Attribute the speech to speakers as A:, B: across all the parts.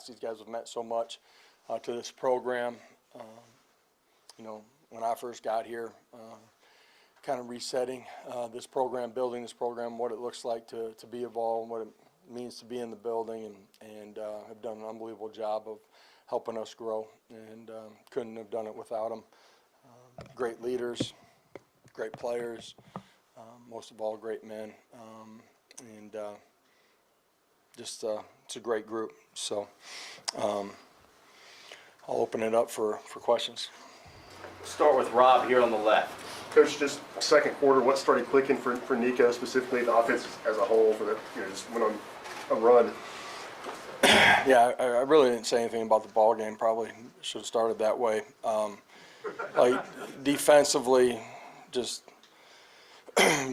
A: class. These guys have meant so much to this program. You know, when I first got here, kind of resetting this program, building this program, what it looks like to be involved, what it means to be in the building, and have done an unbelievable job of helping us grow, and couldn't have done it without them. Great leaders, great players, most of all great men, and just it's a great group. So I'll open it up for questions.
B: Start with Rob here on the left.
C: Coach, just second quarter, what started clicking for Nico, specifically the offense as a whole, for the, just went on a run?
A: Yeah, I really didn't say anything about the ball game. Probably should have started that way. Like defensively, just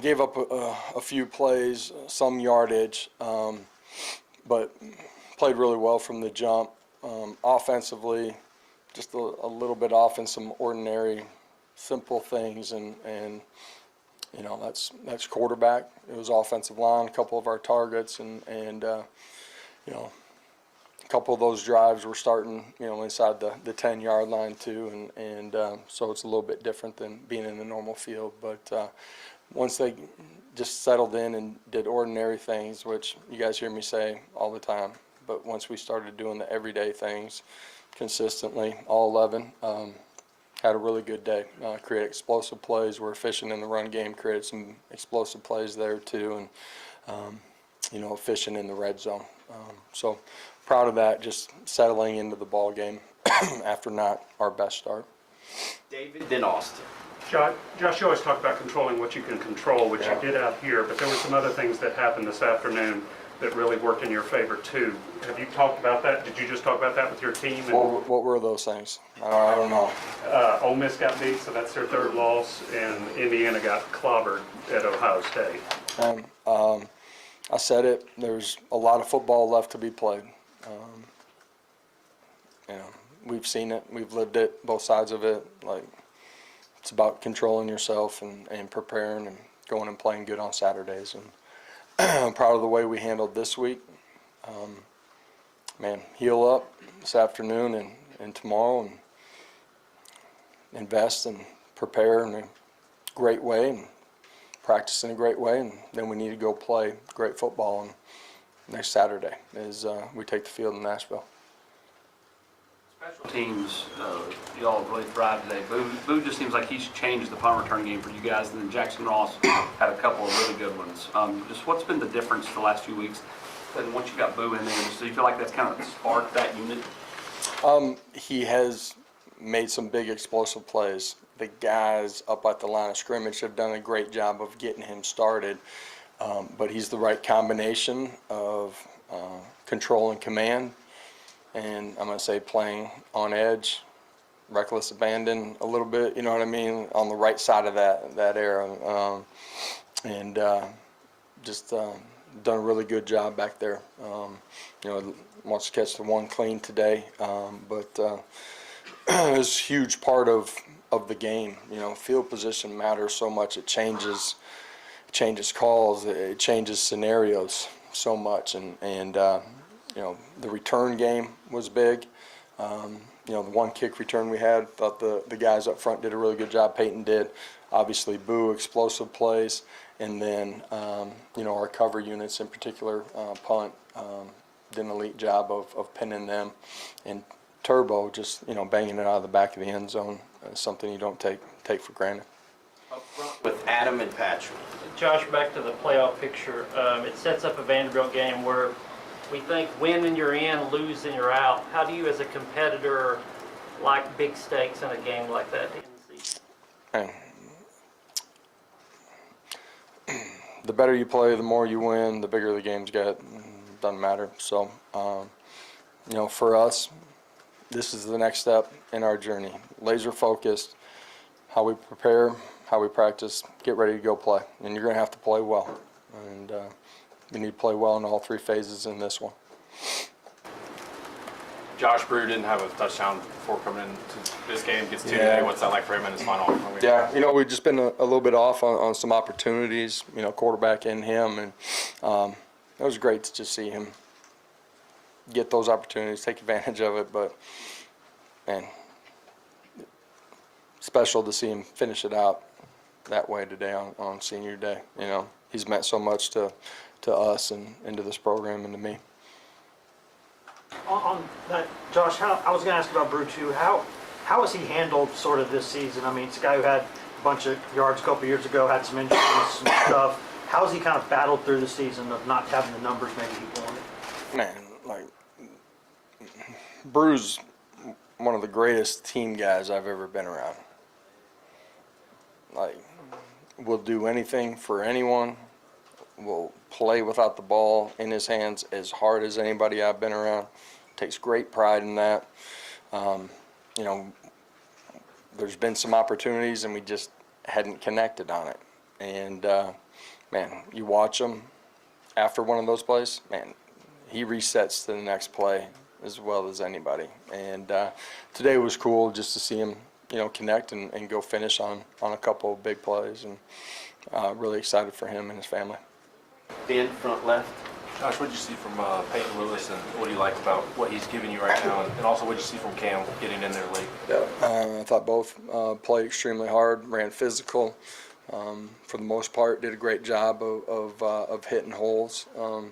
A: gave up a few plays, some yardage, but played really well from the jump. Offensively, just a little bit off in some ordinary, simple things, and you know, that's quarterback. It was offensive line, a couple of our targets, and you know, a couple of those drives were starting, you know, inside the 10-yard line too, and so it's a little bit different than being in the normal field. But once they just settled in and did ordinary things, which you guys hear me say all the time, but once we started doing the everyday things consistently, all 11, had a really good day. Created explosive plays. We're efficient in the run game. Created some explosive plays there too, and you know, efficient in the red zone. So proud of that. Just settling into the ball game after not our best start.
B: David, then Austin.
D: Josh, you always talk about controlling what you can control, which you did out here, but there were some other things that happened this afternoon that really worked in your favor too. Have you talked about that? Did you just talk about that with your team? And
A: what were those things? I don't know.
D: Ole Miss got beat, so that's their third loss, and Indiana got clobbered at Ohio State.
A: I said it. There's a lot of football left to be played. You know, we've seen it. We've lived it. Both sides of it. Like, it's about controlling yourself and preparing and going and playing good on Saturdays. And I'm proud of the way we handled this week. Man, heal up this afternoon and tomorrow, and invest and prepare in a great way and practice in a great way, and then we need to go play great football. And next Saturday is we take the field in Nashville.
B: Special teams, you all really thrived today. Boo just seems like he's changed the punt return game for you guys, and then Jackson Ross had a couple of really good ones. Just what's been the difference the last few weeks? And once you got Boo in there, do you feel like that's kind of sparked that unit?
A: He has made some big explosive plays. The guys up at the line of scrimmage have done a great job of getting him started, but he's the right combination of control and command, and I'm going to say playing on edge, reckless abandon a little bit, you know what I mean, on the right side of that era, and just done a really good job back there. You know, wants to catch the one clean today, but it's a huge part of the game. You know, field position matters so much. It changes calls, it changes scenarios so much, and you know, the return game was big. You know, the one kick return we had, thought the guys up front did a really good job. Peyton did. Obviously, Boo, explosive plays, and then you know, our cover units in particular, punt, did an elite job of pinning them, and Turbo just, you know, banging it out of the back of the end zone, something you don't take for granted.
B: Up front with Adam and Patrick.
E: Josh, back to the playoff picture. It sets up a Vanderbilt game where we think win and you're in, lose and you're out. How do you, as a competitor, like big stakes in a game like that in the season?
A: The better you play, the more you win, the bigger the games get. Doesn't matter. So, you know, for us, this is the next step in our journey. Laser focused, how we prepare, how we practice, get ready to go play. And you're going to have to play well. And you need to play well in all three phases in this one.
F: Josh Brew didn't have a touchdown before coming into this game. Gets two today. What's that like for him in his final?
A: Yeah, you know, we've just been a little bit off on some opportunities, you know, quarterback in him. And it was great to just see him get those opportunities, take advantage of it. But man, special to see him finish it out that way today on senior day. You know, he's meant so much to us and to this program and to me.
G: On that, Josh, I was going to ask about Brew too. How has he handled sort of this season? I mean, it's a guy who had a bunch of yards a couple years ago, had some injuries, some stuff. How has he kind of battled through the season of not having the numbers maybe he wanted?
A: Man, like, Brew's one of the greatest team guys I've ever been around. Like, will do anything for anyone, will play without the ball in his hands as hard as anybody I've been around. Takes great pride in that. You know, there's been some opportunities and we just hadn't connected on it. And, man, you watch him after one of those plays, man, he resets to the next play as well as anybody. And today was cool just to see him, you know, connect and go finish on a couple of big plays. And really excited for him and his family.
H: Ben, front left.
F: Josh, what did you see from Peyton Lewis, and what do you like about what he's giving you right now? And also, what did you see from Cam getting in there late?
A: I thought both played extremely hard, ran physical. For the most part, did a great job of hitting holes. You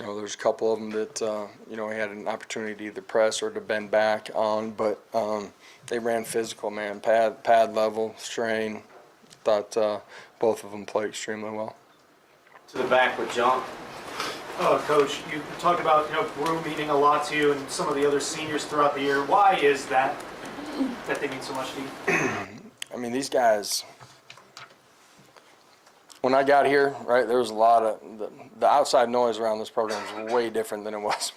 A: know, there's a couple of them that you know, he had an opportunity to either press or to bend back on, but they ran physical, man, pad level, strain. Thought both of them played extremely well.
H: To the back with John.
G: Coach, you talked about, you know, Brew meaning a lot to you and some of the other seniors throughout the year. Why is that they mean so much to you?
A: I mean, these guys, when I got here, right, there was a lot of, the outside noise around this program is way different than it was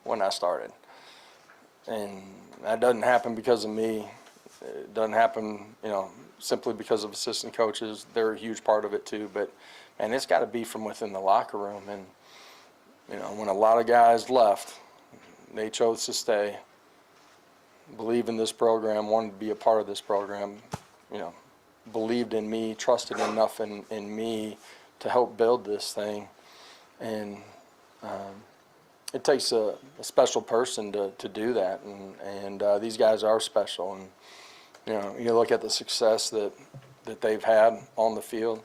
A: when I started. And that doesn't happen because of me. It doesn't happen, you know, simply because of assistant coaches. They're a huge part of it too. But, man, it's got to be from within the locker room. And, you know, when a lot of guys left, they chose to stay, believe in this program, wanted to be a part of this program, you know, believed in me, trusted enough in me to help build this thing. And it takes a special person to do that. And these guys are special. And, you know, you look at the success that they've had on the field.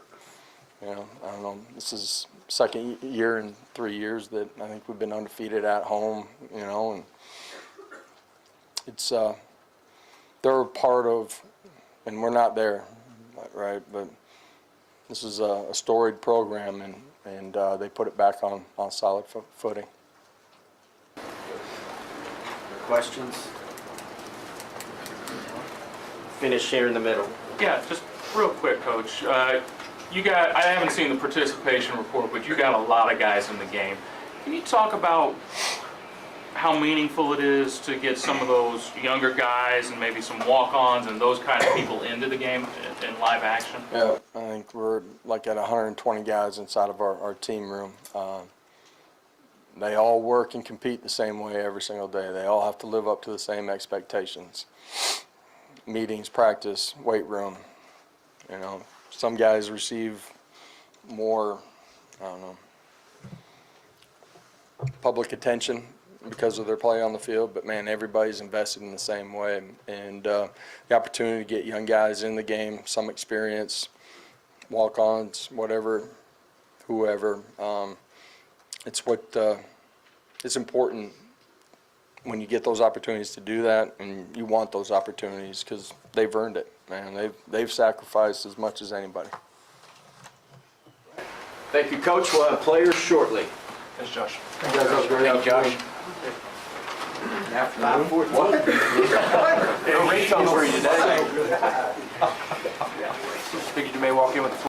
A: You know, I don't know, this is second year in 3 years that I think we've been undefeated at home, you know, and it's, they're a part of, and we're not there, right, but this is a storied program, and they put it back on solid footing.
H: Questions? Finish here in the middle.
I: Yeah, just real quick, Coach. I haven't seen the participation report, but you got a lot of guys in the game. Can you talk about how meaningful it is to get some of those younger guys and maybe some walk-ons and those kind of people into the game in live action?
A: Yeah, I think we're like at 120 guys inside of our team room. They all work and compete the same way every single day. They all have to live up to the same expectations. Meetings, practice, weight room, you know. Some guys receive more, I don't know, public attention because of their play on the field, but man, everybody's invested in the same way. And the opportunity to get young guys in the game, some experience, walk-ons, whatever, whoever, it's important when you get those opportunities to do that, and you want those opportunities because they've earned it, man. They've sacrificed as much as anybody.
H: Thank you, Coach. We'll have players shortly.
F: Thanks, Josh.
H: Thank you, Josh. Afternoon. What? No ringtones for you today. Figured you may walk in with the